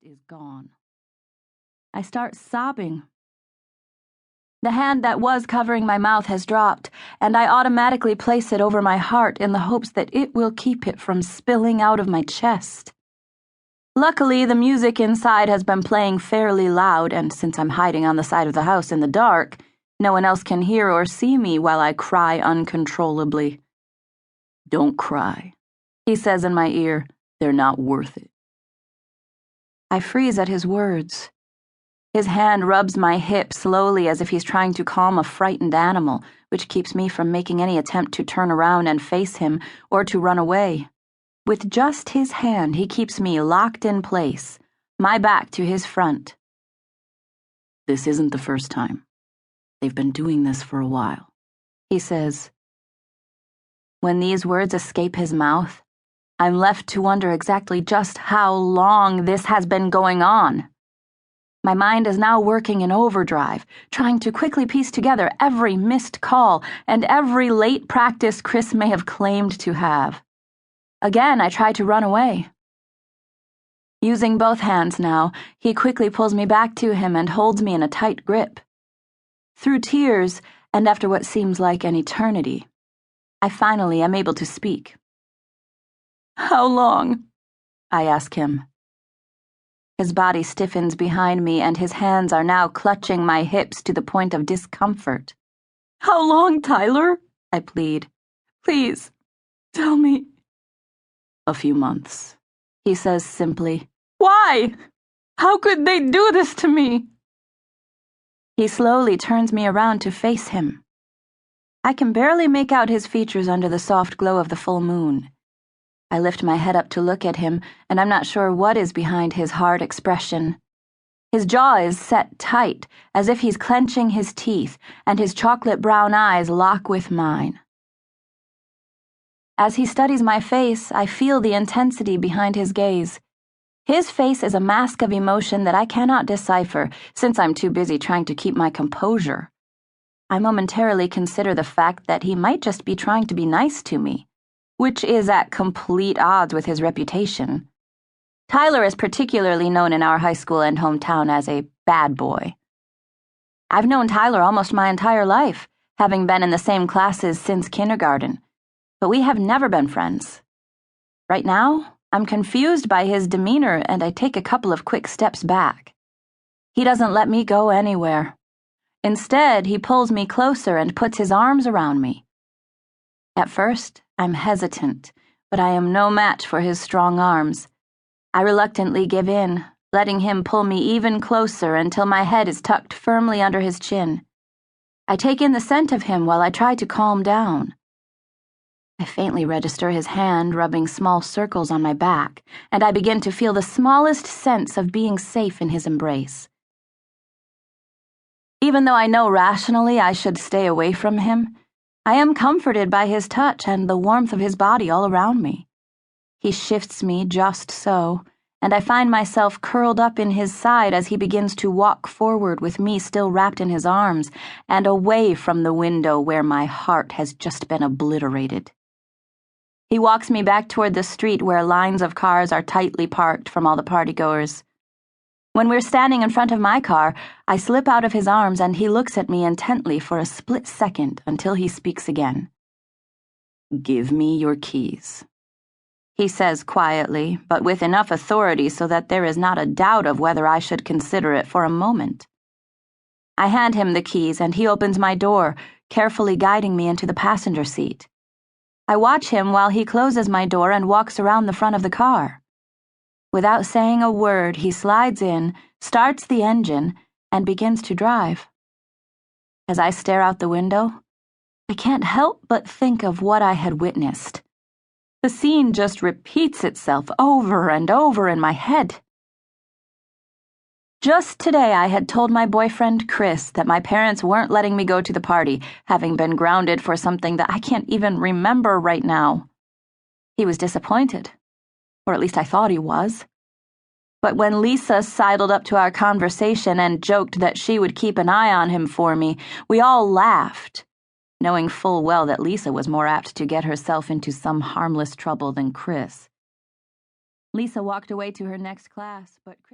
is gone. I start sobbing. The hand that was covering my mouth has dropped, and I automatically place it over my heart in the hopes that it will keep it from spilling out of my chest. Luckily, the music inside has been playing fairly loud, and since I'm hiding on the side of the house in the dark, no one else can hear or see me while I cry uncontrollably. "Don't cry," he says in my ear. "They're not worth it." I freeze at his words. His hand rubs my hip slowly as if he's trying to calm a frightened animal, which keeps me from making any attempt to turn around and face him or to run away. With just his hand, he keeps me locked in place, my back to his front. "This isn't the first time. They've been doing this for a while," he says. When these words escape his mouth, I'm left to wonder exactly just how long this has been going on. My mind is now working in overdrive, trying to quickly piece together every missed call and every late practice Chris may have claimed to have. Again, I try to run away. Using both hands now, he quickly pulls me back to him and holds me in a tight grip. Through tears, and after what seems like an eternity, I finally am able to speak. "How long?" I ask him. His body stiffens behind me, and his hands are now clutching my hips to the point of discomfort. "How long, Tyler?" I plead. "Please, tell me." "A few months," he says simply. "Why? How could they do this to me?" He slowly turns me around to face him. I can barely make out his features under the soft glow of the full moon. I lift my head up to look at him, and I'm not sure what is behind his hard expression. His jaw is set tight, as if he's clenching his teeth, and his chocolate brown eyes lock with mine. As he studies my face, I feel the intensity behind his gaze. His face is a mask of emotion that I cannot decipher, since I'm too busy trying to keep my composure. I momentarily consider the fact that he might just be trying to be nice to me, which is at complete odds with his reputation. Tyler is particularly known in our high school and hometown as a bad boy. I've known Tyler almost my entire life, having been in the same classes since kindergarten, but we have never been friends. Right now, I'm confused by his demeanor, and I take a couple of quick steps back. He doesn't let me go anywhere. Instead, he pulls me closer and puts his arms around me. At first, I'm hesitant, but I am no match for his strong arms. I reluctantly give in, letting him pull me even closer until my head is tucked firmly under his chin. I take in the scent of him while I try to calm down. I faintly register his hand rubbing small circles on my back, and I begin to feel the smallest sense of being safe in his embrace. Even though I know rationally I should stay away from him, I am comforted by his touch and the warmth of his body all around me. He shifts me just so, and I find myself curled up in his side as he begins to walk forward with me still wrapped in his arms and away from the window where my heart has just been obliterated. He walks me back toward the street where lines of cars are tightly parked from all the partygoers. When we're standing in front of my car, I slip out of his arms and he looks at me intently for a split second until he speaks again. "Give me your keys," he says quietly, but with enough authority so that there is not a doubt of whether I should consider it for a moment. I hand him the keys and he opens my door, carefully guiding me into the passenger seat. I watch him while he closes my door and walks around the front of the car. Without saying a word, he slides in, starts the engine, and begins to drive. As I stare out the window, I can't help but think of what I had witnessed. The scene just repeats itself over and over in my head. Just today I had told my boyfriend Chris that my parents weren't letting me go to the party, having been grounded for something that I can't even remember right now. He was disappointed. Or at least I thought he was. But when Lisa sidled up to our conversation and joked that she would keep an eye on him for me, we all laughed, knowing full well that Lisa was more apt to get herself into some harmless trouble than Chris. Lisa walked away to her next class, but Chris